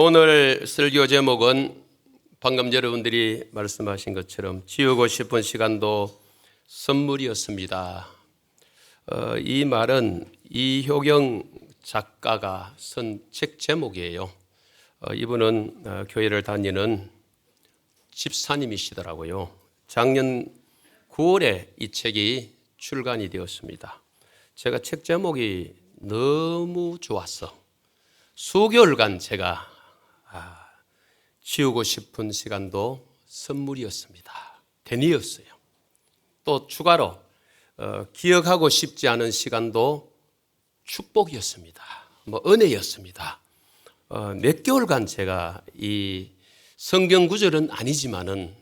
오늘 설교 제목은 방금 여러분들이 말씀하신 것처럼 지우고 싶은 시간도 선물이었습니다. 이 말은 이효경 작가가 쓴 책 제목이에요. 이분은 교회를 다니는 집사님이시더라고요. 작년 9월에 이 책이 출간이 되었습니다. 제가 책 제목이 너무 좋았어. 수개월간 제가 지우고 싶은 시간도 선물이었습니다. 대니였어요. 또 추가로 기억하고 싶지 않은 시간도 축복이었습니다. 은혜였습니다. 몇 개월간 제가 이 성경 구절은 아니지만은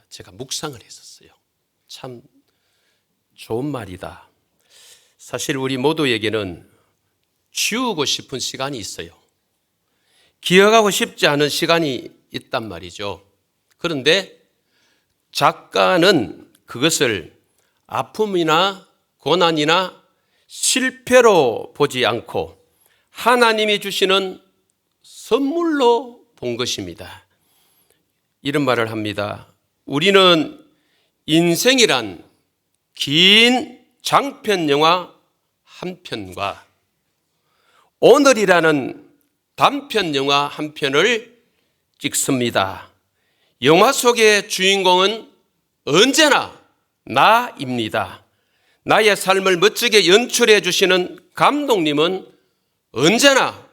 제가 묵상을 했었어요. 참 좋은 말이다. 사실 우리 모두에게는 지우고 싶은 시간이 있어요. 기억하고 싶지 않은 시간이 있단 말이죠. 그런데 작가는 그것을 아픔이나 고난이나 실패로 보지 않고 하나님이 주시는 선물로 본 것입니다. 이런 말을 합니다. 우리는 인생이란 긴 장편 영화 한 편과 오늘이라는 단편 영화 한 편을 찍습니다. 영화 속의 주인공은 언제나 나입니다. 나의 삶을 멋지게 연출해 주시는 감독님은 언제나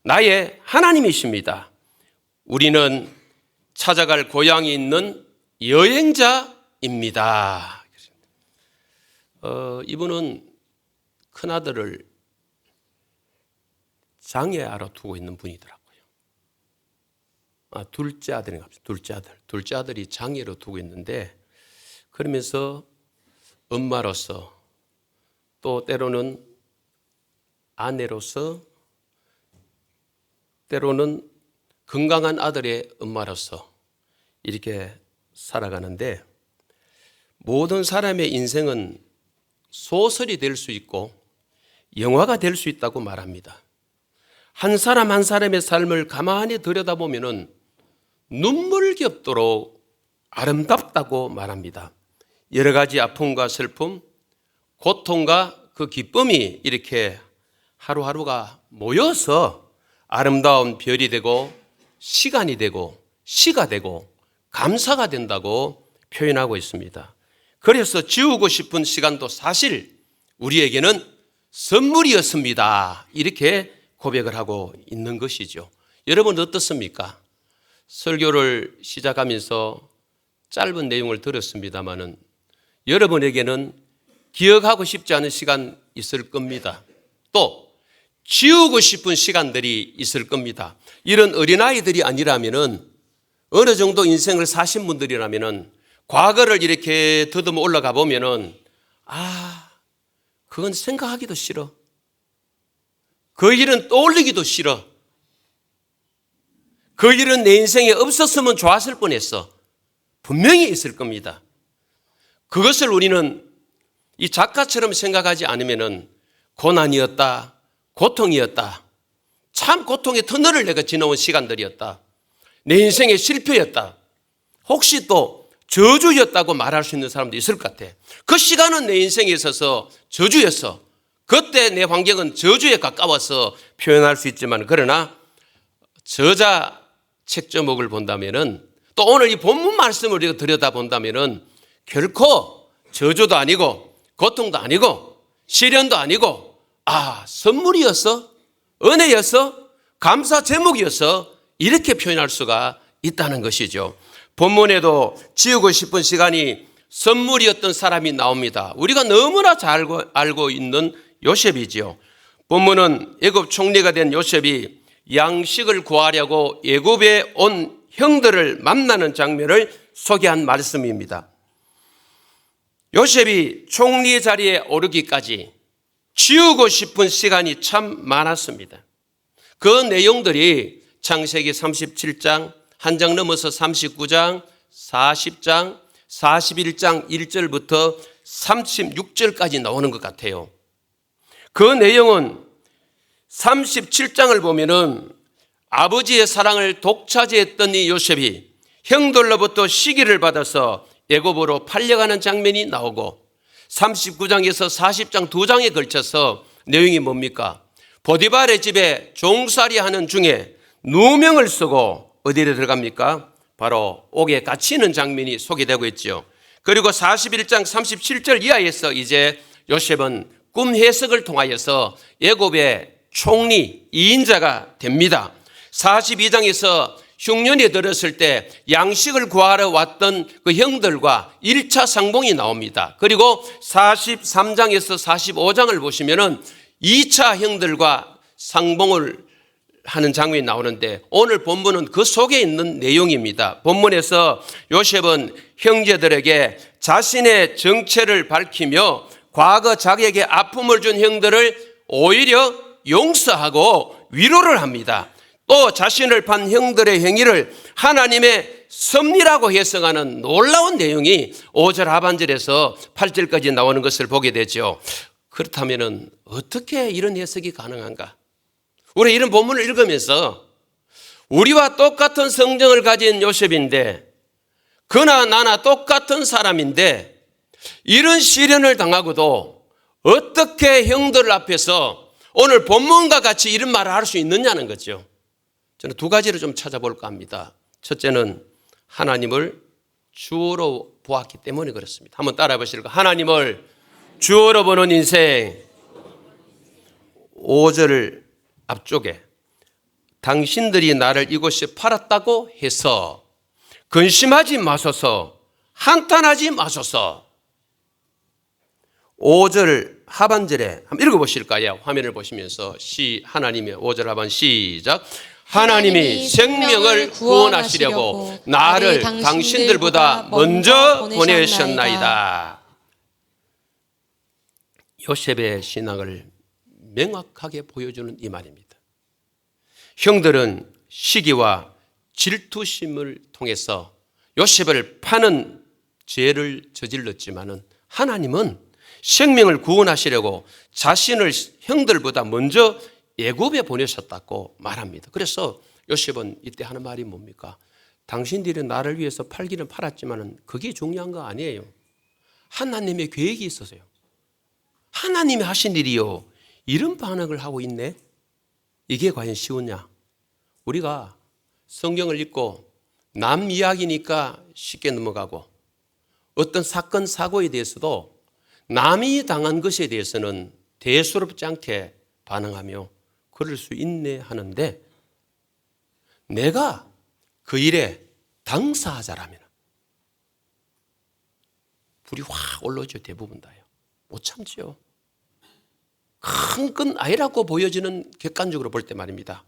나의 하나님이십니다. 우리는 찾아갈 고향이 있는 여행자입니다. 이분은 큰아들을 장애아로 두고 있는 분이더라고요. 둘째 아들인가 봐요. 둘째 아들이 장애로 두고 있는데, 그러면서 엄마로서 또 때로는 아내로서 때로는 건강한 아들의 엄마로서 이렇게 살아가는데, 모든 사람의 인생은 소설이 될 수 있고 영화가 될 수 있다고 말합니다. 한 사람 한 사람의 삶을 가만히 들여다보면 눈물겹도록 아름답다고 말합니다. 여러 가지 아픔과 슬픔, 고통과 그 기쁨이 이렇게 하루하루가 모여서 아름다운 별이 되고 시간이 되고 시가 되고 감사가 된다고 표현하고 있습니다. 그래서 지우고 싶은 시간도 사실 우리에게는 선물이었습니다. 이렇게 고백을 하고 있는 것이죠. 여러분 어떻습니까? 설교를 시작하면서 짧은 내용을 들었습니다마는 여러분에게는 기억하고 싶지 않은 시간 있을 겁니다. 또 지우고 싶은 시간들이 있을 겁니다. 이런 어린아이들이 아니라면은, 어느 정도 인생을 사신 분들이라면은 과거를 이렇게 더듬어 올라가 보면은 그건 생각하기도 싫어. 그 일은 떠올리기도 싫어. 그 일은 내 인생에 없었으면 좋았을 뻔했어. 분명히 있을 겁니다. 그것을 우리는 이 작가처럼 생각하지 않으면은 고난이었다, 고통이었다, 참 고통의 터널을 내가 지나온 시간들이었다, 내 인생의 실패였다, 혹시 또 저주였다고 말할 수 있는 사람도 있을 것 같아. 그 시간은 내 인생에 있어서 저주였어. 그때 내 환경은 저주에 가까워서 표현할 수 있지만, 그러나 저자 책 제목을 본다면은, 또 오늘 이 본문 말씀을 우리가 들여다본다면은 결코 저주도 아니고 고통도 아니고 시련도 아니고 선물이었어, 은혜였어, 감사 제목이었어, 이렇게 표현할 수가 있다는 것이죠. 본문에도 지우고 싶은 시간이 선물이었던 사람이 나옵니다. 우리가 너무나 잘 알고 있는 요셉이지요. 본문은 애굽 총리가 된 요셉이 양식을 구하려고 애굽에 온 형들을 만나는 장면을 소개한 말씀입니다. 요셉이 총리 자리에 오르기까지 지우고 싶은 시간이 참 많았습니다. 그 내용들이 창세기 37장, 한 장 넘어서 39장, 40장, 41장 1절부터 36절까지 나오는 것 같아요. 그 내용은 37장을 보면은 아버지의 사랑을 독차지했던 이 요셉이 형들로부터 시기를 받아서 애굽으로 팔려가는 장면이 나오고 39장에서 40장 2장에 걸쳐서 내용이 뭡니까? 보디발의 집에 종살이 하는 중에 누명을 쓰고 어디로 들어갑니까? 바로 옥에 갇히는 장면이 소개되고 있죠. 그리고 41장 37절 이하에서 이제 요셉은 꿈 해석을 통하여서 애굽의 총리 2인자가 됩니다. 42장에서 흉년이 들었을 때 양식을 구하러 왔던 그 형들과 1차 상봉이 나옵니다. 그리고 43장에서 45장을 보시면은 2차 형들과 상봉을 하는 장면이 나오는데 오늘 본문은 그 속에 있는 내용입니다. 본문에서 요셉은 형제들에게 자신의 정체를 밝히며 과거 자기에게 아픔을 준 형들을 오히려 용서하고 위로를 합니다. 또 자신을 판 형들의 행위를 하나님의 섭리라고 해석하는 놀라운 내용이 5절 하반절에서 8절까지 나오는 것을 보게 되죠. 그렇다면 어떻게 이런 해석이 가능한가? 우리 이런 본문을 읽으면서 우리와 똑같은 성정을 가진 요셉인데 그나 나나 똑같은 사람인데 이런 시련을 당하고도 어떻게 형들 앞에서 오늘 본문과 같이 이런 말을 할 수 있느냐는 거죠. 저는 두 가지를 좀 찾아볼까 합니다. 첫째는 하나님을 주어로 보았기 때문에 그렇습니다. 한번 따라해 보실까요? 하나님을 주어로 보는 인생. 5절 앞쪽에 당신들이 나를 이곳에 팔았다고 해서 근심하지 마소서, 한탄하지 마소서. 5절 하반절에 한번 읽어보실까요? 화면을 보시면서 하나님의 5절 하반 시작. 하나님이 생명을 구원하시려고 나를 당신들보다 먼저 보내셨나이다. 요셉의 신앙을 명확하게 보여주는 이 말입니다. 형들은 시기와 질투심을 통해서 요셉을 파는 죄를 저질렀지만은 하나님은 생명을 구원하시려고 자신을 형들보다 먼저 애굽에 보내셨다고 말합니다. 그래서 요셉은 이때 하는 말이 뭡니까? 당신들이 나를 위해서 팔기는 팔았지만은 그게 중요한 거 아니에요. 하나님의 계획이 있었어요. 하나님이 하신 일이요. 이런 반응을 하고 있네. 이게 과연 쉬우냐? 우리가 성경을 읽고 남 이야기니까 쉽게 넘어가고 어떤 사건 사고에 대해서도 남이 당한 것에 대해서는 대수롭지 않게 반응하며 그럴 수 있네 하는데 내가 그 일에 당사자라면 불이 확 올라오죠. 대부분 다요. 못 참지요. 큰 건 아니라고 보여지는 객관적으로 볼 때 말입니다.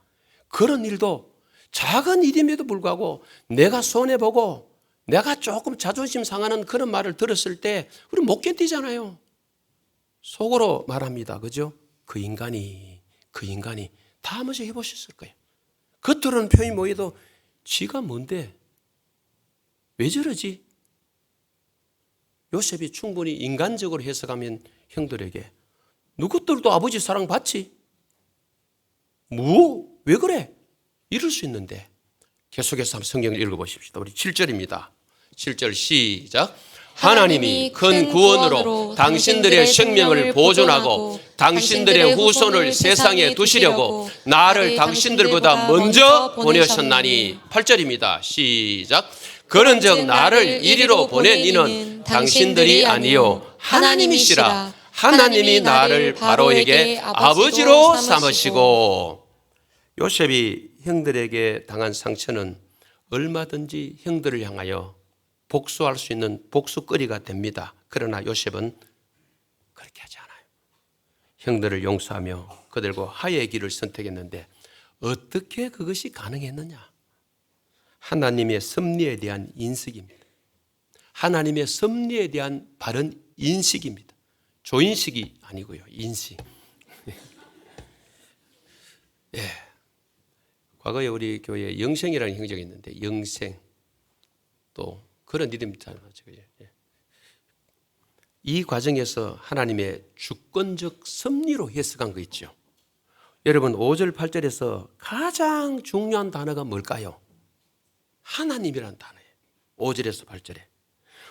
그런 일도 작은 일임에도 불구하고 내가 손해보고 내가 조금 자존심 상하는 그런 말을 들었을 때 우리 못 견디잖아요. 속으로 말합니다. 그죠? 그 인간이 다 한 번씩 해보셨을 거예요. 겉으로는 표현이 뭐해도 지가 뭔데 왜 저러지? 요셉이 충분히 인간적으로 해석하면 형들에게 누구들도 아버지 사랑 받지? 뭐? 왜 그래? 이럴 수 있는데 계속해서 한번 성경을 읽어보십시다. 우리 7절입니다. 7절 시작. 하나님이 큰 구원으로 당신들의 생명을 보존하고 당신들의 후손을 세상에 두시려고 나를 당신들보다 먼저 보내셨나니. 8절입니다. 시작. 그런즉 나를 이리로 보낸 이는 당신들이 아니요 하나님이시라. 하나님이 나를 바로에게 아버지로 삼으시고. 요셉이 형들에게 당한 상처는 얼마든지 형들을 향하여 복수할 수 있는 복수거리가 됩니다. 그러나 요셉은 그렇게 하지 않아요. 형들을 용서하며 그들과 화해의 길을 선택했는데 어떻게 그것이 가능했느냐? 하나님의 섭리에 대한 인식입니다. 하나님의 섭리에 대한 바른 인식입니다. 조인식이 아니고요. 인식. 예. 과거에 우리 교회에 영생이라는 형제가 있는데 영생 또 그런 이름이 있잖아요. 이 과정에서 하나님의 주권적 섭리로 해석한 거 있죠. 여러분 5절 8절에서 가장 중요한 단어가 뭘까요? 하나님이라는 단어예요. 5절에서 8절에.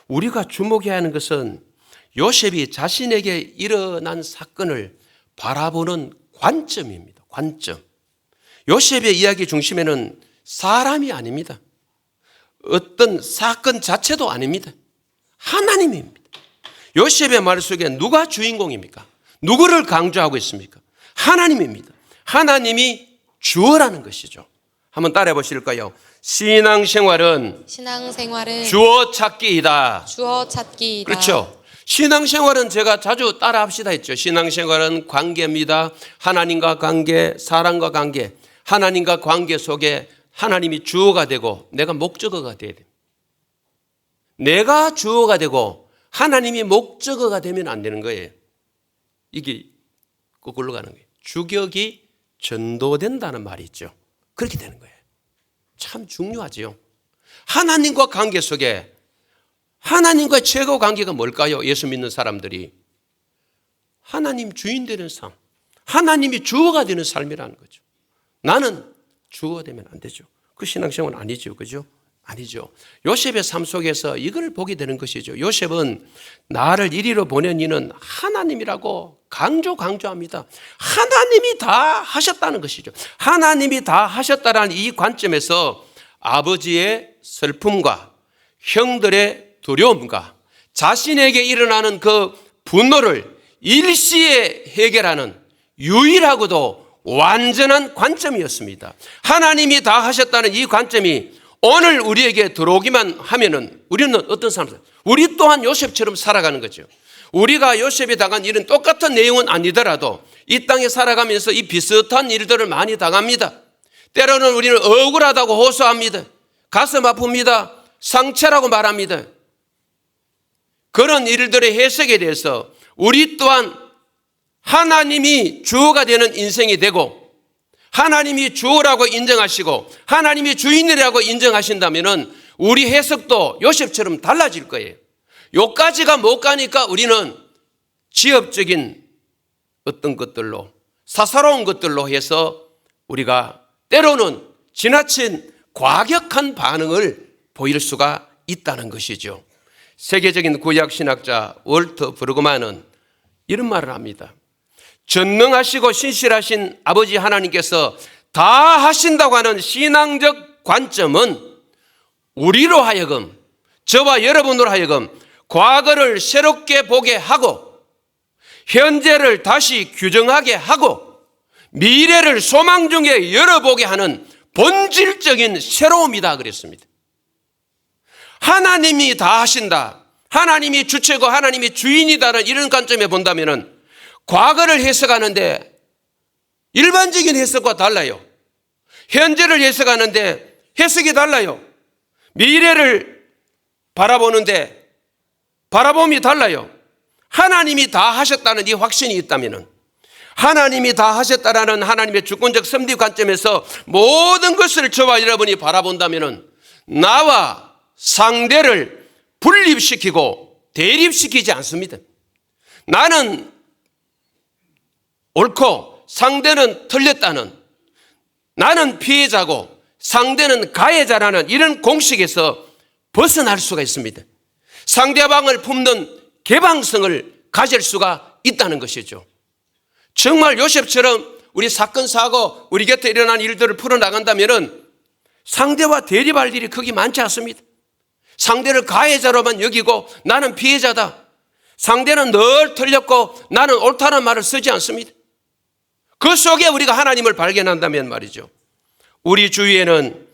우리가 주목해야 하는 것은 요셉이 자신에게 일어난 사건을 바라보는 관점입니다. 관점. 요셉의 이야기 중심에는 사람이 아닙니다. 어떤 사건 자체도 아닙니다. 하나님입니다. 요셉의 말 속에 누가 주인공입니까? 누구를 강조하고 있습니까? 하나님입니다. 하나님이 주어라는 것이죠. 한번 따라해 보실까요? 신앙생활은 주어 찾기이다. 주어 찾기이다. 그렇죠. 신앙생활은 제가 자주 따라합시다 했죠. 신앙생활은 관계입니다. 하나님과 관계, 사람과 관계. 하나님과 관계 속에 하나님이 주어가 되고 내가 목적어가 돼야 됩니다. 내가 주어가 되고 하나님이 목적어가 되면 안 되는 거예요. 이게 거꾸로 가는 거예요. 주격이 전도된다는 말이 있죠. 그렇게 되는 거예요. 참 중요하지요. 하나님과 관계 속에 하나님과의 최고 관계가 뭘까요? 예수 믿는 사람들이 하나님 주인 되는 삶, 하나님이 주어가 되는 삶이라는 거죠. 나는 주어가 되면 안 되죠. 그 신앙생활은 아니죠. 그죠? 아니죠. 요셉의 삶 속에서 이걸 보게 되는 것이죠. 요셉은 나를 이리로 보낸 이는 하나님이라고 강조합니다. 하나님이 다 하셨다는 것이죠. 하나님이 다 하셨다라는 이 관점에서 아버지의 슬픔과 형들의 두려움과 자신에게 일어나는 그 분노를 일시에 해결하는 유일하고도 완전한 관점이었습니다. 하나님이 다 하셨다는 이 관점이 오늘 우리에게 들어오기만 하면은 우리는 어떤 사람들? 우리 또한 요셉처럼 살아가는 거죠. 우리가 요셉이 당한 일은 똑같은 내용은 아니더라도 이 땅에 살아가면서 이 비슷한 일들을 많이 당합니다. 때로는 우리는 억울하다고 호소합니다. 가슴 아픕니다. 상처라고 말합니다. 그런 일들의 해석에 대해서 우리 또한 하나님이 주어가 되는 인생이 되고 하나님이 주어라고 인정하시고 하나님이 주인이라고 인정하신다면 우리 해석도 요셉처럼 달라질 거예요. 요까지가 못 가니까 우리는 지엽적인 어떤 것들로 사사로운 것들로 해서 우리가 때로는 지나친 과격한 반응을 보일 수가 있다는 것이죠. 세계적인 구약신학자 월터 브루그만은 이런 말을 합니다. 전능하시고 신실하신 아버지 하나님께서 다 하신다고 하는 신앙적 관점은 우리로 하여금, 저와 여러분으로 하여금 과거를 새롭게 보게 하고 현재를 다시 규정하게 하고 미래를 소망 중에 열어보게 하는 본질적인 새로움이다 그랬습니다. 하나님이 다 하신다, 하나님이 주체고 하나님이 주인이다는 이런 관점에 본다면은 과거를 해석하는데 일반적인 해석과 달라요. 현재를 해석하는데 해석이 달라요. 미래를 바라보는데 바라봄이 달라요. 하나님이 다 하셨다는 이 확신이 있다면 하나님이 다 하셨다라는 하나님의 주권적 섭리 관점에서 모든 것을 저와 여러분이 바라본다면 나와 상대를 분립시키고 대립시키지 않습니다. 나는 옳고 상대는 틀렸다는, 나는 피해자고 상대는 가해자라는 이런 공식에서 벗어날 수가 있습니다. 상대방을 품는 개방성을 가질 수가 있다는 것이죠. 정말 요셉처럼 우리 사건 사고 우리 곁에 일어난 일들을 풀어나간다면 상대와 대립할 일이 크게 많지 않습니다. 상대를 가해자로만 여기고 나는 피해자다, 상대는 늘 틀렸고 나는 옳다는 말을 쓰지 않습니다. 그 속에 우리가 하나님을 발견한다면 말이죠. 우리 주위에는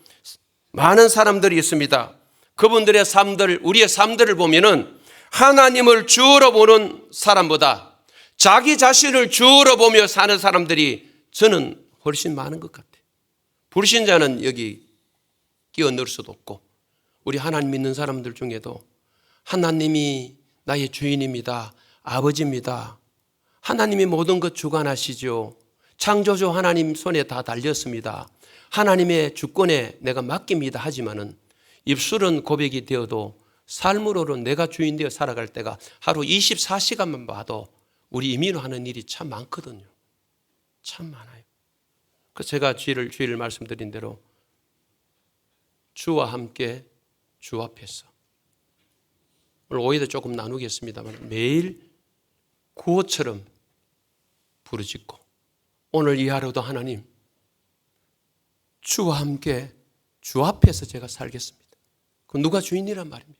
많은 사람들이 있습니다. 그분들의 삶들, 우리의 삶들을 보면은 하나님을 주어로 보는 사람보다 자기 자신을 주어로 보며 사는 사람들이 저는 훨씬 많은 것 같아요. 불신자는 여기 끼어 넣을 수도 없고 우리 하나님 믿는 사람들 중에도 하나님이 나의 주인입니다, 아버지입니다, 하나님이 모든 것 주관하시죠, 창조주 하나님 손에 다 달렸습니다, 하나님의 주권에 내가 맡깁니다 하지만은 입술은 고백이 되어도 삶으로는 내가 주인 되어 살아갈 때가 하루 24시간만 봐도 우리 임의로 하는 일이 참 많거든요. 참 많아요. 제가 주일 말씀드린 대로 주와 함께 주 앞에서, 오늘 오해도 조금 나누겠습니다만, 매일 구호처럼 부르짖고, 오늘 이 하루도 하나님 주와 함께 주 앞에서 제가 살겠습니다. 그 누가 주인이란 말입니까?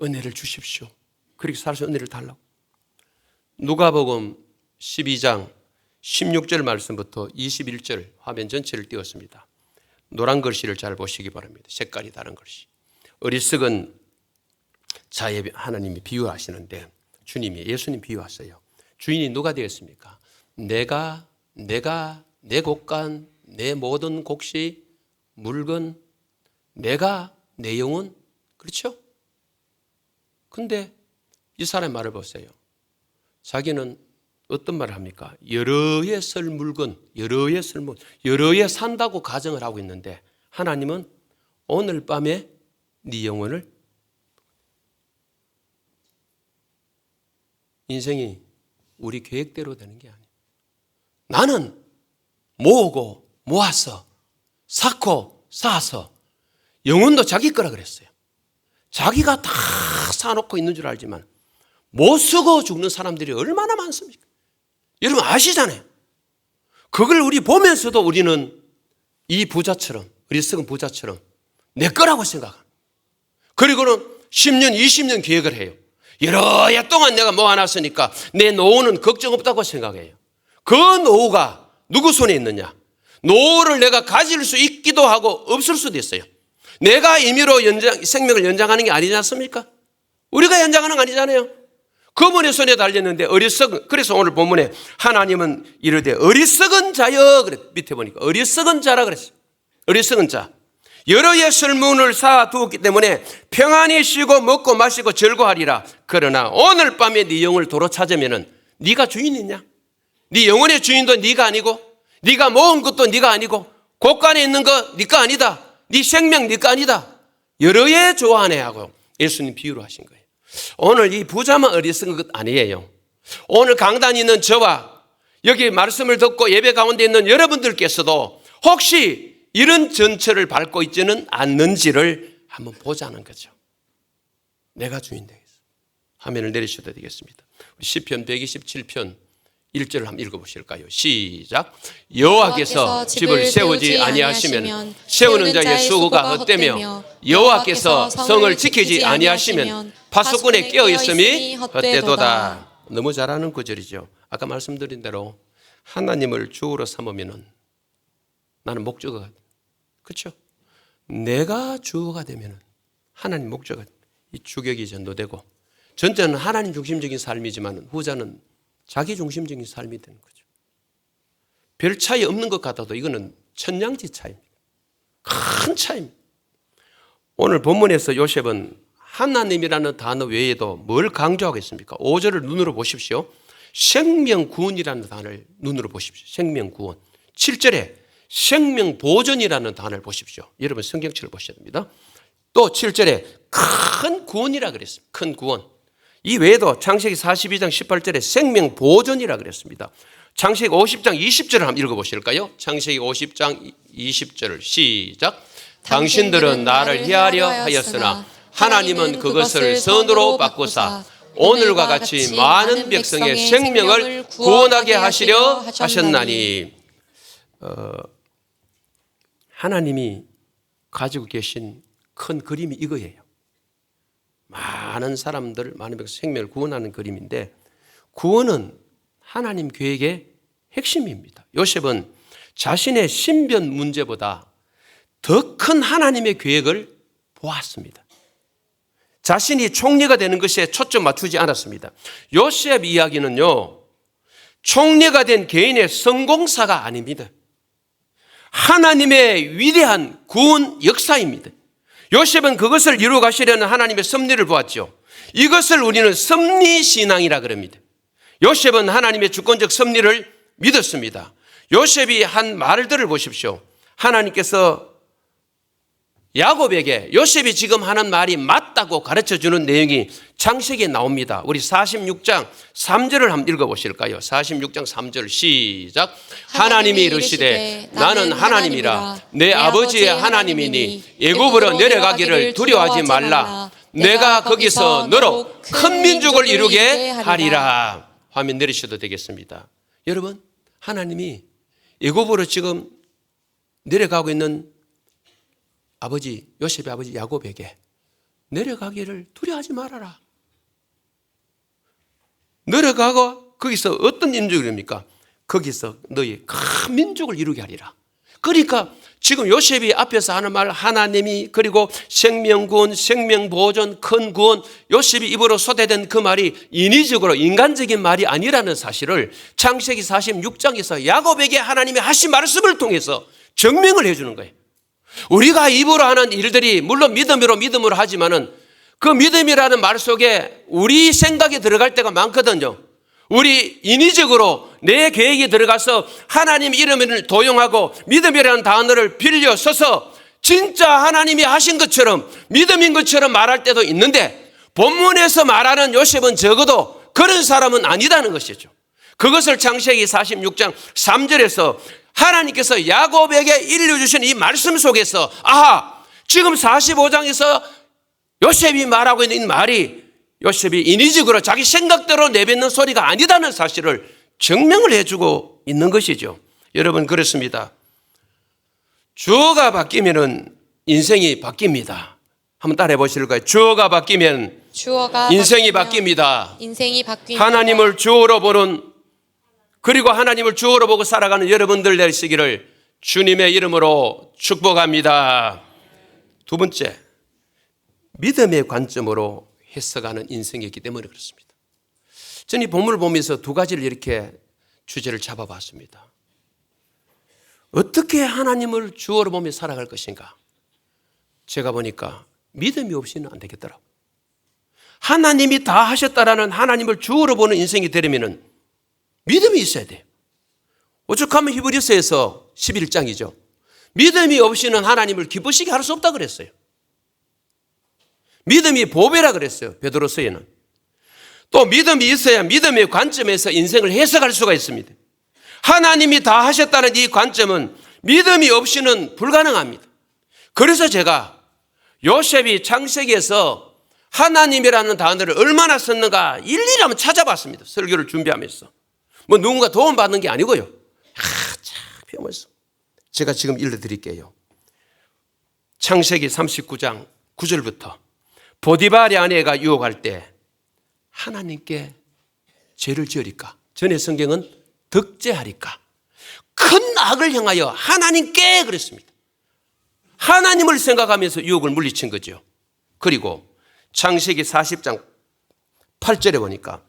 은혜를 주십시오. 그렇게 살아서 은혜를 달라고. 누가복음 12장 16절 말씀부터 21절 화면 전체를 띄웠습니다. 노란 글씨를 잘 보시기 바랍니다. 색깔이 다른 글씨. 어리석은 자의 하나님이 비유하시는데, 주님이, 예수님 비유하세요. 주인이 누가 되었습니까? 내가 내 곳간, 내 모든 곡식, 물건, 내가 내 영혼, 그렇죠? 근데 이 사람의 말을 보세요. 자기는 어떤 말을 합니까? 여러 해 쓸 물건, 여러 해 산다고 가정을 하고 있는데, 하나님은 오늘 밤에 네 영혼을, 인생이 우리 계획대로 되는 게 아니에요. 나는 모으고 모아서 쌓고 쌓아서, 영혼도 자기 거라 그랬어요. 자기가 다 사놓고 있는 줄 알지만 못 쓰고 죽는 사람들이 얼마나 많습니까? 여러분 아시잖아요. 그걸 우리 보면서도 우리는 이 부자처럼, 어리석은 부자처럼 내 거라고 생각합니다. 그리고는 10년, 20년 계획을 해요. 여러 해 동안 내가 모아놨으니까 내 노후는 걱정 없다고 생각해요. 그 노후가 누구 손에 있느냐? 노후를 내가 가질 수 있기도 하고 없을 수도 있어요. 내가 임의로 생명을 연장하는 게 아니지 않습니까? 우리가 연장하는 거 아니잖아요. 그분의 손에 달렸는데 그래서 오늘 본문에 하나님은 이르되 어리석은 자여, 그래. 밑에 보니까 어리석은 자라 그랬어요. 어리석은 자. 여러 해 쓸문을 쌓아두었기 때문에 평안히 쉬고 먹고 마시고 즐거워하리라. 그러나 오늘 밤에 네 영혼을 도로 찾으면은 네가 주인이냐? 네 영혼의 주인도 네가 아니고, 네가 모은 것도 네가 아니고, 곳간에 있는 거 네가 아니다. 네 생명 네가 아니다. 여러 해 좋아하네 하고 예수님 비유로 하신 거예요. 오늘 이 부자만 어리석은 것 아니에요. 오늘 강단에 있는 저와 여기 말씀을 듣고 예배 가운데 있는 여러분들께서도 혹시 이런 전철을 밟고 있지는 않는지를 한번 보자는 거죠. 내가 주인 되겠어. 화면을 내리셔도 되겠습니다. 시편 127편 1절을 한번 읽어보실까요? 시작. 여호와께서 집을 세우지 아니하시면 세우는 자의 수고가 헛되며 여호와께서 성을 지키지 아니하시면 파수꾼의 깨어있음이 헛되도다. 너무 잘하는 구절이죠. 아까 말씀드린 대로 하나님을 주로 삼으면 나는 목적어가, 그렇죠? 내가 주어가 되면 하나님 목적어, 이 주격이 전도되고, 전자는 하나님 중심적인 삶이지만 후자는 자기 중심적인 삶이 되는 거죠. 별 차이 없는 것 같아도 이거는 천냥지 차이입니다. 큰 차이입니다. 오늘 본문에서 요셉은 하나님이라는 단어 외에도 뭘 강조하고 있습니까? 5절을 눈으로 보십시오. 생명구원이라는 단어를 눈으로 보십시오. 생명구원. 7절에 생명보존이라는 단어를 보십시오. 여러분 성경책을 보셔야 됩니다. 또 7절에 큰 구원이라 그랬습니다. 큰 구원. 이 외에도 창세기 42장 18절에 생명보존이라 그랬습니다. 창세기 50장 20절을 한번 읽어보실까요? 창세기 50장 20절을 시작. 당신들은 나를 해하려 하였으나 하나님은 그것을 선으로 바꾸사 오늘과 같이 많은 백성의 생명을 구원하게 하시려 하셨나니. 하나님이 가지고 계신 큰 그림이 이거예요. 많은 사람들, 많은 백성 생명을 구원하는 그림인데, 구원은 하나님 계획의 핵심입니다. 요셉은 자신의 신변 문제보다 더 큰 하나님의 계획을 보았습니다. 자신이 총리가 되는 것에 초점 맞추지 않았습니다. 요셉 이야기는요, 총리가 된 개인의 성공사가 아닙니다. 하나님의 위대한 구원 역사입니다. 요셉은 그것을 이루어 가시려는 하나님의 섭리를 보았죠. 이것을 우리는 섭리신앙이라 그럽니다. 요셉은 하나님의 주권적 섭리를 믿었습니다. 요셉이 한 말들을 보십시오. 하나님께서 야곱에게 요셉이 지금 하는 말이 맞다고 가르쳐주는 내용이 창세기에 나옵니다. 우리 46장 3절을 한번 읽어보실까요? 46장 3절 시작. 하나님이 이르시되 나는 하나님이라 내 아버지의 하나님이니 애굽으로 내려가기를 두려워하지 말라. 내가 거기서 너로 큰 민족을 이루게 하리라. 화면 내리셔도 되겠습니다. 여러분, 하나님이 애굽으로 지금 내려가고 있는 아버지, 요셉의 아버지 야곱에게 내려가기를 두려워하지 말아라. 내려가고 거기서 어떤 민족을 이룹니까? 거기서 너희 큰 민족을 이루게 하리라. 그러니까 지금 요셉이 앞에서 하는 말, 하나님이, 그리고 생명구원, 생명보존, 큰 구원, 요셉이 입으로 쏟아낸 그 말이 인위적으로 인간적인 말이 아니라는 사실을 창세기 46장에서 야곱에게 하나님이 하신 말씀을 통해서 증명을 해주는 거예요. 우리가 입으로 하는 일들이 물론 믿음으로 하지만은 그 믿음이라는 말 속에 우리 생각이 들어갈 때가 많거든요. 우리 인위적으로 내 계획이 들어가서 하나님 이름을 도용하고 믿음이라는 단어를 빌려 써서 진짜 하나님이 하신 것처럼 믿음인 것처럼 말할 때도 있는데 본문에서 말하는 요셉은 적어도 그런 사람은 아니다는 것이죠. 그것을 창세기 46장 3절에서 하나님께서 야곱에게 일러주신 이 말씀 속에서 아하, 지금 45장에서 요셉이 말하고 있는 이 말이 요셉이 인위적으로 자기 생각대로 내뱉는 소리가 아니다는 사실을 증명을 해주고 있는 것이죠. 여러분, 그렇습니다. 주어가 바뀌면 인생이 바뀝니다. 한번 따라해 보실까요? 주어가 바뀌면 인생이 바뀝니다. 하나님을 주어로 보는, 그리고 하나님을 주어로 보고 살아가는 여러분들 되시기를 주님의 이름으로 축복합니다. 두 번째, 믿음의 관점으로 해석하는 인생이기 때문에 그렇습니다. 저는 이 본문을 보면서 두 가지를 이렇게 주제를 잡아봤습니다. 어떻게 하나님을 주어로 보며 살아갈 것인가? 제가 보니까 믿음이 없이는 안 되겠더라고요. 하나님이 다 하셨다라는 하나님을 주어로 보는 인생이 되려면 믿음이 있어야 돼요. 오죽하면 히브리서에서 11장이죠. 믿음이 없이는 하나님을 기쁘시게 할 수 없다 그랬어요. 믿음이 보배라 그랬어요. 베드로서에는. 또 믿음이 있어야 믿음의 관점에서 인생을 해석할 수가 있습니다. 하나님이 다 하셨다는 이 관점은 믿음이 없이는 불가능합니다. 그래서 제가 요셉이 창세기에서 하나님이라는 단어를 얼마나 썼는가 일일이 한번 찾아봤습니다. 설교를 준비하면서. 뭐 누군가 도움받는 게 아니고요. 배우면서 제가 지금 읽어드릴게요. 창세기 39장 9절부터 보디발의 아내가 유혹할 때 하나님께 죄를 지으리까? 전의 성경은 득죄하리까? 큰 악을 향하여 하나님께 그랬습니다. 하나님을 생각하면서 유혹을 물리친 거죠. 그리고 창세기 40장 8절에 보니까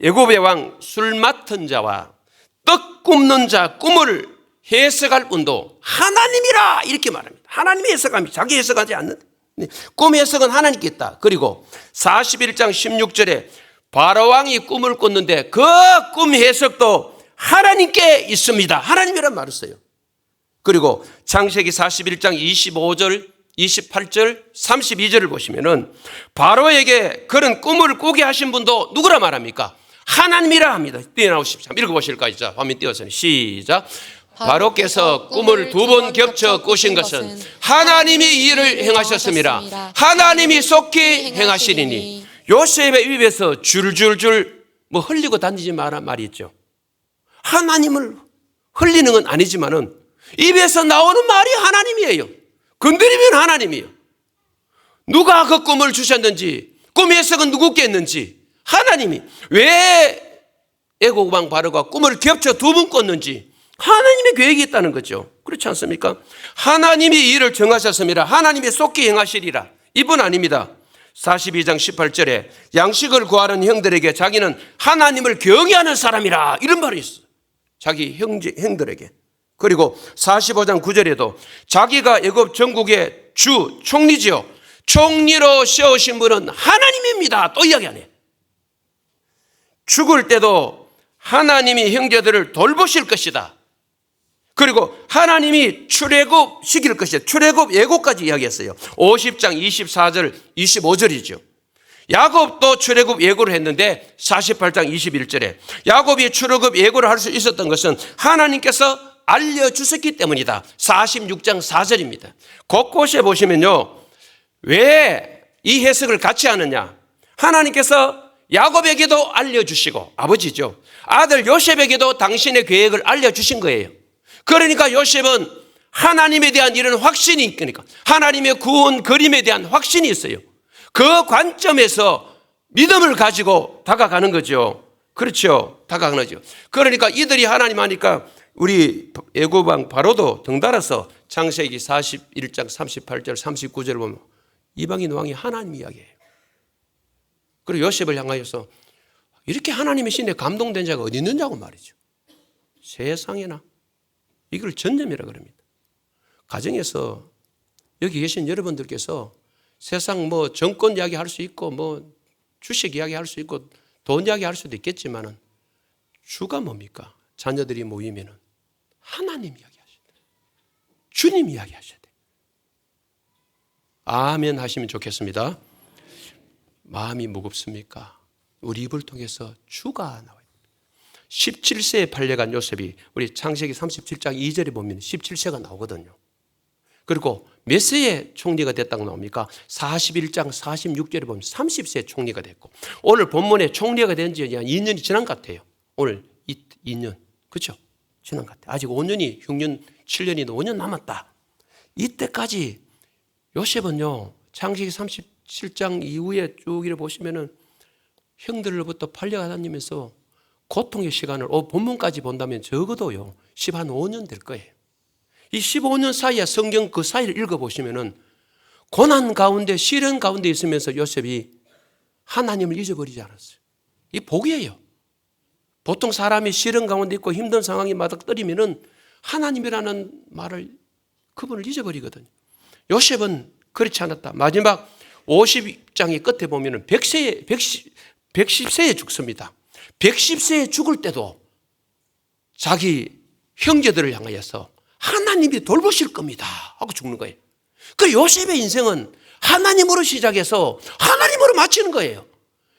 애굽의 왕 술 맡은 자와 떡 굽는 자 꿈을 해석할 분도 하나님이라 이렇게 말합니다. 하나님이 해석합니다. 자기 해석하지 않는다. 꿈 해석은 하나님께 있다. 그리고 41장 16절에 바로왕이 꿈을 꿨는데 그 꿈 해석도 하나님께 있습니다. 하나님이란 말을 써요. 그리고 창세기 41장 25절, 28절, 32절을 보시면은 바로에게 그런 꿈을 꾸게 하신 분도 누구라 말합니까? 하나님이라 합니다. 뛰어나오십시오. 읽어보실까요? 자, 화면 띄워서 시작. 바로께서 꿈을 두 번 겹쳐 꾸신 것은 하나님이 이 일을 행하셨습니다. 하나님이 속히 행하시리니. 요셉의 입에서 줄줄줄 뭐 흘리고 다니지 마라 말이 있죠. 하나님을 흘리는 건 아니지만은 입에서 나오는 말이 하나님이에요. 건드리면 하나님이에요. 누가 그 꿈을 주셨는지, 꿈 해석은 누구께 했는지, 하나님이 왜 애국 왕 바로가 꿈을 겹쳐 두 번 꿨는지 하나님의 계획이 있다는 거죠. 그렇지 않습니까? 하나님이 이 일을 정하셨습니다. 하나님이 속히 행하시리라. 이뿐 아닙니다. 42장 18절에 양식을 구하는 형들에게 자기는 하나님을 경외하는 사람이라 이런 말이 있어요. 자기 형들에게. 그리고 45장 9절에도 자기가 애굽 전국의 주 총리지요. 총리로 세우신 분은 하나님입니다. 또 이야기하네. 죽을 때도 하나님이 형제들을 돌보실 것이다. 그리고 하나님이 출애굽 시킬 것이요. 출애굽 예고까지 이야기했어요. 50장 24절 25절이죠. 야곱도 출애굽 예고를 했는데 48장 21절에 야곱이 출애굽 예고를 할 수 있었던 것은 하나님께서 알려주셨기 때문이다. 46장 4절입니다. 곳곳에 보시면요. 왜 이 해석을 같이 하느냐. 하나님께서 야곱에게도 알려주시고 아버지죠. 아들 요셉에게도 당신의 계획을 알려주신 거예요. 그러니까 요셉은 하나님에 대한 이런 확신이 있으니까 하나님의 구원 그림에 대한 확신이 있어요. 그 관점에서 믿음을 가지고 다가가는 거죠. 그렇죠. 다가가는 거죠. 그러니까 이들이 하나님 하니까 우리 애굽왕 바로도 등달아서 창세기 41장 38절 39절을 보면 이방인 왕이 하나님 이야기예요. 그리고 요셉을 향하여서 이렇게 하나님의 신에 감동된 자가 어디 있느냐고 말이죠. 세상에나. 이걸 전념이라 그럽니다. 가정에서 여기 계신 여러분들께서 세상 뭐 정권 이야기 할 수 있고 뭐 주식 이야기 할 수 있고 돈 이야기 할 수도 있겠지만은 주가 뭡니까? 자녀들이 모이면은 하나님 이야기 하셔야 돼요. 주님 이야기 하셔야 돼요. 아멘 하시면 좋겠습니다. 마음이 무겁습니까? 우리 입을 통해서 주가 나와요. 17세에 팔려간 요셉이 우리 창세기 37장 2절에 보면 17세가 나오거든요. 그리고 몇 세에 총리가 됐다고 나옵니까? 41장 46절에 보면 30세에 총리가 됐고 오늘 본문에 총리가 된 지 한 2년이 지난 것 같아요. 오늘 2년. 그렇죠? 지난 것 같아요. 아직 5년이 6년, 7년이 5년 남았다. 이때까지 요셉은요. 창세기 37장 이후에 쭉 이렇게 보시면은 형들로부터 팔려다니면서 고통의 시간을 본문까지 본다면 적어도요. 15년 될 거예요. 이 15년 사이에 성경 그 사이를 읽어보시면은 고난 가운데 시련 가운데 있으면서 요셉이 하나님을 잊어버리지 않았어요. 이 복이에요. 보통 사람이 시련 가운데 있고 힘든 상황이 맞닥뜨리면은 하나님이라는 말을 그분을 잊어버리거든요. 요셉은 그렇지 않았다. 마지막 50장의 끝에 보면은 110세에 죽습니다. 110세에 죽을 때도 자기 형제들을 향하여서 하나님이 돌보실 겁니다 하고 죽는 거예요. 그 요셉의 인생은 하나님으로 시작해서 하나님으로 마치는 거예요.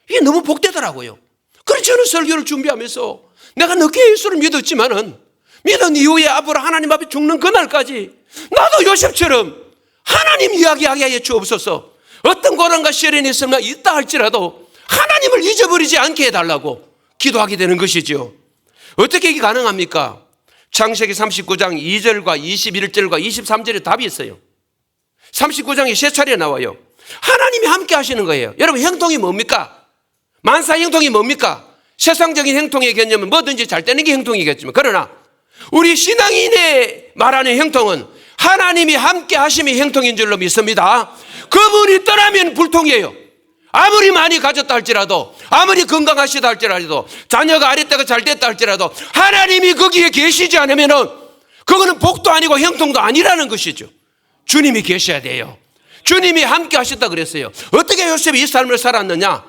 이게 너무 복되더라고요. 그래서 저는 설교를 준비하면서 내가 늦게 예수를 믿었지만은 믿은 이후에 앞으로 하나님 앞에 죽는 그날까지 나도 요셉처럼 하나님 이야기하게 해 주옵소서. 어떤 고난과 시련이 있다 할지라도 하나님을 잊어버리지 않게 해달라고 기도하게 되는 것이죠. 어떻게 이게 가능합니까? 창세기 39장 2절과 21절과 23절에 답이 있어요. 39장에 세 차례 나와요. 하나님이 함께 하시는 거예요. 여러분 형통이 뭡니까? 만사 형통이 뭡니까? 세상적인 형통의 개념은 뭐든지 잘 되는 게 형통이겠지만 그러나 우리 신앙인의 말하는 형통은 하나님이 함께 하심이 형통인 줄로 믿습니다. 그분이 떠나면 불통이에요. 아무리 많이 가졌다 할지라도 아무리 건강하시다 할지라도 자녀가 아랫대가 잘 됐다 할지라도 하나님이 거기에 계시지 않으면 그거는 복도 아니고 형통도 아니라는 것이죠. 주님이 계셔야 돼요. 주님이 함께 하셨다 그랬어요. 어떻게 요셉이 이 삶을 살았느냐?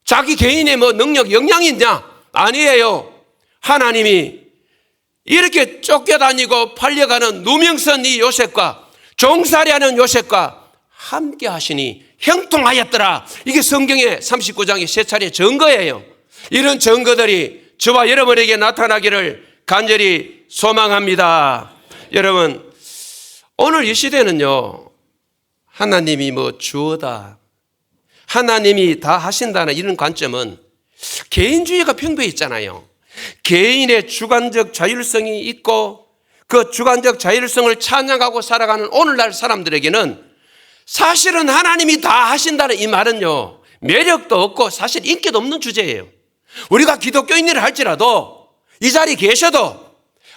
자기 개인의 뭐 능력, 역량이 있냐? 아니에요. 하나님이 이렇게 쫓겨다니고 팔려가는 누명선 이 요셉과 종살이하는 요셉과 함께 하시니 형통하였더라. 이게 성경의 39장의 세 차례 증거예요. 이런 증거들이 저와 여러분에게 나타나기를 간절히 소망합니다. 여러분, 오늘 이 시대는요, 하나님이 뭐 주어다, 하나님이 다 하신다는 이런 관점은 개인주의가 평배해 있잖아요. 개인의 주관적 자율성이 있고 그 주관적 자율성을 찬양하고 살아가는 오늘날 사람들에게는 사실은 하나님이 다 하신다는 이 말은요, 매력도 없고 사실 인기도 없는 주제예요. 우리가 기독교인이라 할지라도 이 자리에 계셔도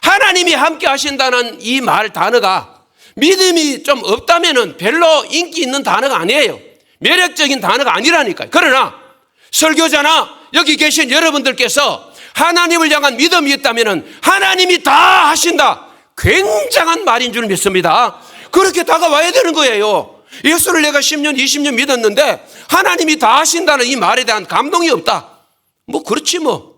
하나님이 함께 하신다는 이 말 단어가 믿음이 좀 없다면 별로 인기 있는 단어가 아니에요. 매력적인 단어가 아니라니까요. 그러나 설교자나 여기 계신 여러분들께서 하나님을 향한 믿음이 있다면 하나님이 다 하신다. 굉장한 말인 줄 믿습니다. 그렇게 다가와야 되는 거예요. 예수를 내가 10년, 20년 믿었는데 하나님이 다 하신다는 이 말에 대한 감동이 없다. 뭐 그렇지 뭐.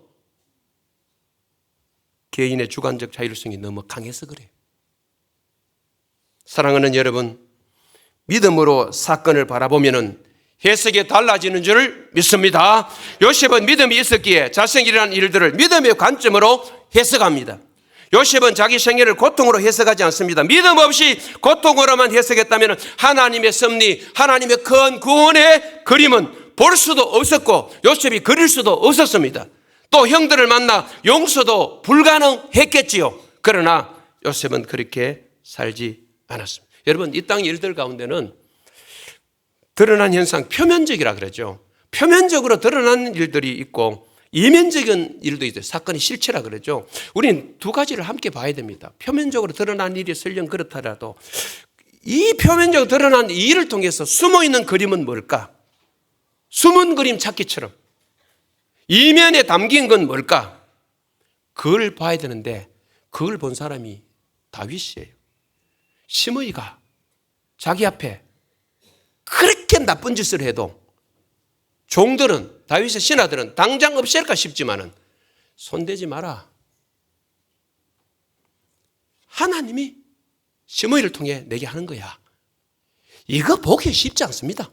개인의 주관적 자율성이 너무 강해서 그래요. 사랑하는 여러분, 믿음으로 사건을 바라보면은 해석이 달라지는 줄 믿습니다. 요셉은 믿음이 있었기에 자생이 일어난 일들을 믿음의 관점으로 해석합니다. 요셉은 자기 생애를 고통으로 해석하지 않습니다. 믿음 없이 고통으로만 해석했다면 하나님의 섭리, 하나님의 큰 구원의 그림은 볼 수도 없었고 요셉이 그릴 수도 없었습니다. 또 형들을 만나 용서도 불가능했겠지요. 그러나 요셉은 그렇게 살지 않았습니다. 여러분, 이 땅의 일들 가운데는 드러난 현상, 표면적이라 그러죠. 표면적으로 드러나는 일들이 있고 이면적인 일도 있어요. 사건의 실체라 그러죠. 우리는 두 가지를 함께 봐야 됩니다. 표면적으로 드러난 일이 설령 그렇더라도 이 표면적으로 드러난 이 일을 통해서 숨어있는 그림은 뭘까? 숨은 그림 찾기처럼 이면에 담긴 건 뭘까? 그걸 봐야 되는데 그걸 본 사람이 다윗이에요. 시므이가 자기 앞에 그렇게 나쁜 짓을 해도 종들은, 다윗의 신하들은 당장 없앨까 싶지만은 손대지 마라. 하나님이 시므이를 통해 내게 하는 거야. 이거 보기 쉽지 않습니다.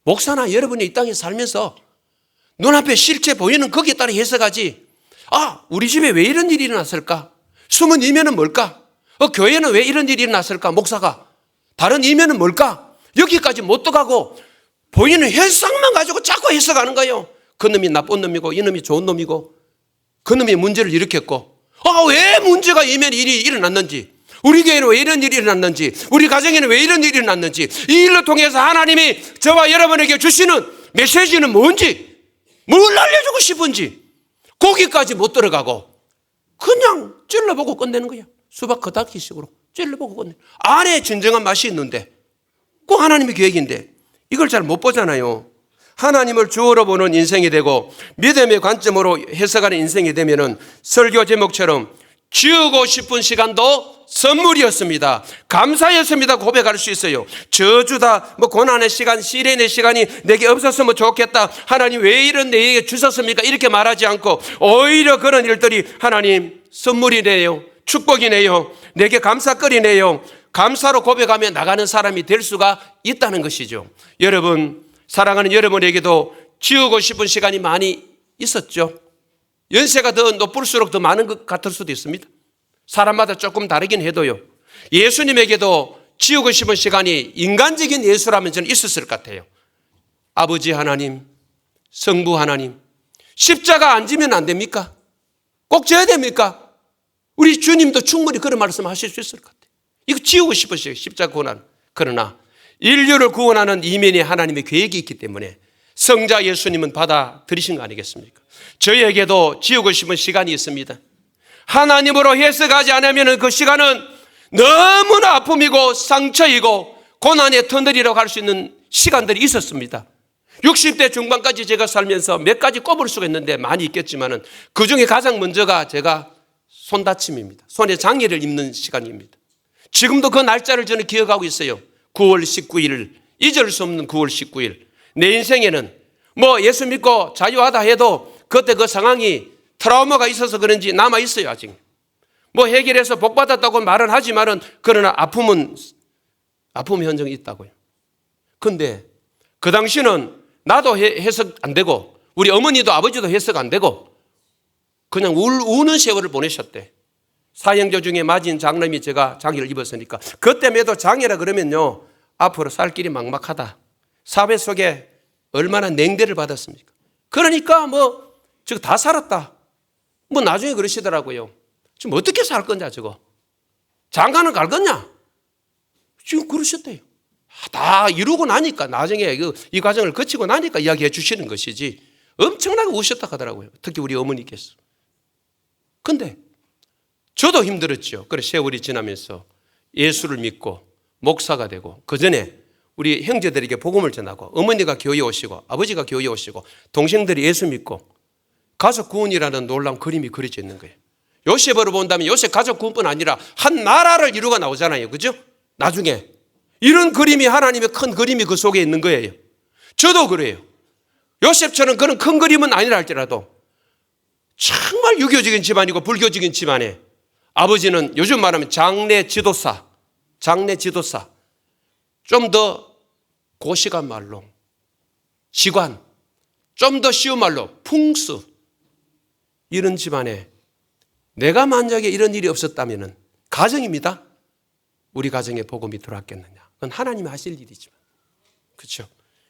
목사나 여러분이 이 땅에 살면서 눈앞에 실제 보이는 거기에 따라 해석하지. 우리 집에 왜 이런 일이 일어났을까? 숨은 이면은 뭘까? 교회는 왜 이런 일이 일어났을까? 목사가. 다른 이면은 뭘까? 여기까지 못 들어가고 보이는 현상만 가지고 자꾸 해석하는 거예요. 그 놈이 나쁜 놈이고 이 놈이 좋은 놈이고 그 놈이 문제를 일으켰고 왜 문제가 이면에 일이 일어났는지, 우리 교회는 왜 이런 일이 일어났는지, 우리 가정에는 왜 이런 일이 일어났는지, 이 일로 통해서 하나님이 저와 여러분에게 주시는 메시지는 뭔지, 뭘 알려주고 싶은지 거기까지 못 들어가고 그냥 찔러보고 끝내는 거야. 수박 겉핥기식으로 찔러보고 끝내. 안에 진정한 맛이 있는데 꼭 하나님의 계획인데 이걸 잘 못 보잖아요. 하나님을 주어로 보는 인생이 되고 믿음의 관점으로 해석하는 인생이 되면은 설교 제목처럼 지우고 싶은 시간도 선물이었습니다. 감사였습니다. 고백할 수 있어요. 저주다, 고난의 시간, 시련의 시간이 내게 없었으면 좋겠다. 하나님 왜 이런 내게 주셨습니까? 이렇게 말하지 않고 오히려 그런 일들이 하나님 선물이네요. 축복이네요. 내게 감사거리네요. 감사로 고백하며 나가는 사람이 될 수가 있다는 것이죠. 여러분, 사랑하는 여러분에게도 지우고 싶은 시간이 많이 있었죠. 연세가 더 높을수록 더 많은 것 같을 수도 있습니다. 사람마다 조금 다르긴 해도요. 예수님에게도 지우고 싶은 시간이 인간적인 예수라면 저는 있었을 것 같아요. 아버지 하나님, 성부 하나님, 십자가 안 지면 안 됩니까? 꼭 져야 됩니까? 우리 주님도 충분히 그런 말씀 하실 수 있을 것 같아요. 이거 지우고 싶으세요. 십자가 고난. 그러나 인류를 구원하는 이면에 하나님의 계획이 있기 때문에 성자 예수님은 받아들이신 거 아니겠습니까? 저에게도 지우고 싶은 시간이 있습니다. 하나님으로 해석하지 않으면 그 시간은 너무나 아픔이고 상처이고 고난의 터널이라고 할 수 있는 시간들이 있었습니다. 60대 중반까지 제가 살면서 몇 가지 꼽을 수가 있는데 많이 있겠지만은 그 중에 가장 먼저가 제가 손다침입니다. 손에 장애를 입는 시간입니다. 지금도 그 날짜를 저는 기억하고 있어요. 9월 19일, 잊을 수 없는 9월 19일. 내 인생에는 예수 믿고 자유하다 해도 그때 그 상황이 트라우마가 있어서 그런지 남아 있어요. 아직 해결해서 복 받았다고 말은 하지만은 그러나 아픔 현정이 있다고요. 근데 그 당시는 나도 해석 안 되고 우리 어머니도 아버지도 해석 안 되고 그냥 우는 세월을 보내셨대. 사형조 중에 맞은 장남이 제가 장애를 입었으니까 그때에도 장애라 그러면요 앞으로 살 길이 막막하다. 사회 속에 얼마나 냉대를 받았습니까? 그러니까 저거 다 살았다. 나중에 그러시더라고요. 지금 어떻게 살 거냐 저거. 장가는 갈 거냐? 지금 그러셨대요. 다 이루고 나니까 나중에 이 과정을 거치고 나니까 이야기해 주시는 것이지 엄청나게 우셨다 하더라고요. 특히 우리 어머니께서. 근데 저도 힘들었죠. 그래 세월이 지나면서 예수를 믿고 목사가 되고 그 전에 우리 형제들에게 복음을 전하고 어머니가 교회에 오시고 아버지가 교회에 오시고 동생들이 예수 믿고 가족 구원이라는 놀라운 그림이 그려져 있는 거예요. 요셉으로 본다면 요셉 가족 구원뿐 아니라 한 나라를 이루가 나오잖아요. 그죠? 나중에 이런 그림이 하나님의 큰 그림이 그 속에 있는 거예요. 저도 그래요. 요셉처럼 그런 큰 그림은 아니라 할지라도 정말 유교적인 집안이고 불교적인 집안에 아버지는 요즘 말하면 장례 지도사, 좀 더 고시간 말로 지관, 좀 더 쉬운 말로 풍수, 이런 집안에 내가 만약에 이런 일이 없었다면 가정입니다. 우리 가정에 복음이 들어왔겠느냐? 그건 하나님이 하실 일이지만, 그렇죠?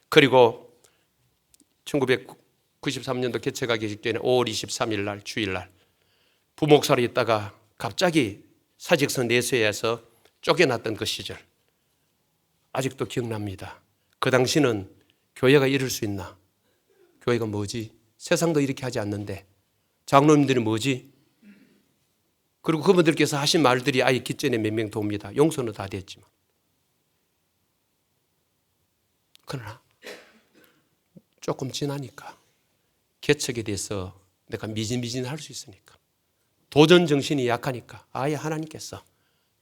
그리고 1993년도 개최가 계직되는 5월 23일 날 주일날 부목사로 있다가 갑자기 사직서 내세에서 쫓겨났던 그 시절 아직도 기억납니다. 그 당시는 교회가 이럴 수 있나? 교회가 뭐지? 세상도 이렇게 하지 않는데 장로님들이 뭐지? 그리고 그분들께서 하신 말들이 아예 기전에 몇 명 돕니다. 용서는 다 됐지만. 그러나 조금 지나니까 개척에 대해서 내가 미진미진할 수 있으니까, 도전 정신이 약하니까 아예 하나님께서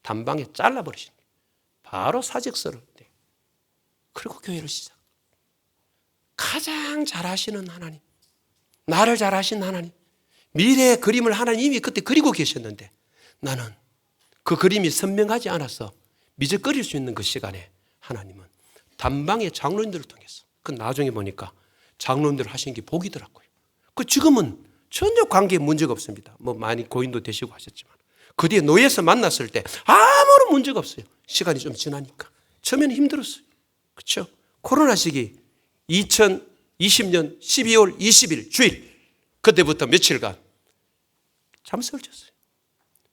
단방에 잘라버리시니 바로 사직서를 내. 그리고 교회를 시작. 가장 잘하시는 하나님, 나를 잘하신 하나님, 미래의 그림을 하나님이 그때 그리고 계셨는데 나는 그 그림이 선명하지 않아서 미적거릴 수 있는 그 시간에 하나님은 단방의 장로님들을 통해서, 그 나중에 보니까 장로님들 하신 게 복이더라고요. 그 지금은 전혀 관계에 문제가 없습니다. 뭐 많이 고인도 되시고 하셨지만 그 뒤에 노예에서 만났을 때 아무런 문제가 없어요. 시간이 좀 지나니까. 처음에는 힘들었어요. 그렇죠? 코로나 시기 2020년 12월 20일 주일, 그때부터 며칠간 잠을 잤어요.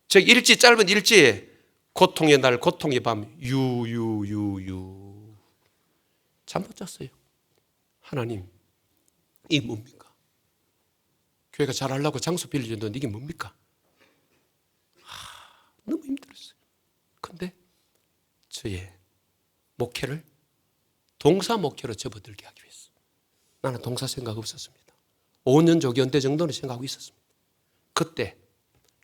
저 짧은 일지에 고통의 날 고통의 밤 유유유유 잠 못 잤어요. 하나님, 이게 뭡니까? 교회가 잘하려고 장소 빌려줬는데 이게 뭡니까? 너무 힘들었어요. 근데 저의 목회를 동사 목회로 접어들게 하기 위해서 나는 동사 생각 없었습니다. 5년 조기연대 정도는 생각하고 있었습니다. 그때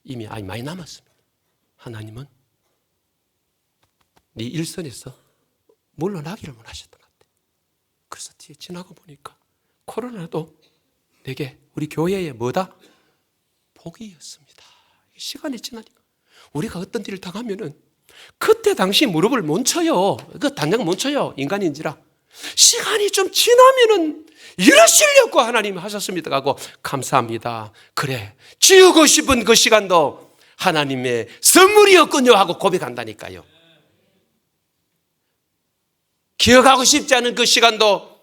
이미 많이 남았습니다. 하나님은 네 일선에서 물러나기를 원하셨던 것 같아요. 그래서 뒤에 지나고 보니까 코로나도 내게 우리 교회에 뭐다? 복이었습니다. 시간이 지나니까 우리가 어떤 일을 당하면은 그때 당시 무릎을 못 쳐요. 그 단장 못 쳐요. 인간인지라. 시간이 좀 지나면은 이러시려고 하나님 하셨습니다 하고 감사합니다. 그래, 지우고 싶은 그 시간도 하나님의 선물이었군요 하고 고백한다니까요. 기억하고 싶지 않은 그 시간도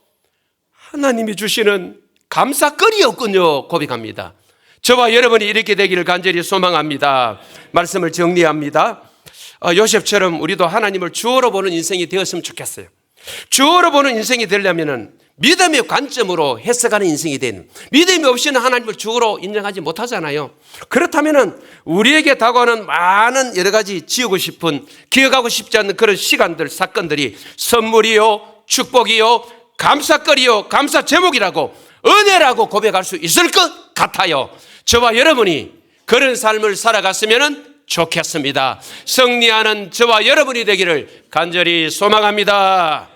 하나님이 주시는 감사거리였군요 고백합니다. 저와 여러분이 이렇게 되기를 간절히 소망합니다. 말씀을 정리합니다. 요셉처럼 우리도 하나님을 주어로 보는 인생이 되었으면 좋겠어요. 주어로 보는 인생이 되려면 믿음의 관점으로 해석하는 인생이 되는, 믿음이 없이는 하나님을 주어로 인정하지 못하잖아요. 그렇다면 우리에게 다가오는 많은 여러 가지 지우고 싶은, 기억하고 싶지 않는 그런 시간들, 사건들이 선물이요, 축복이요, 감사거리요, 감사 제목이라고, 은혜라고 고백할 수 있을 것 같아요. 저와 여러분이 그런 삶을 살아갔으면 좋겠습니다. 승리하는 저와 여러분이 되기를 간절히 소망합니다.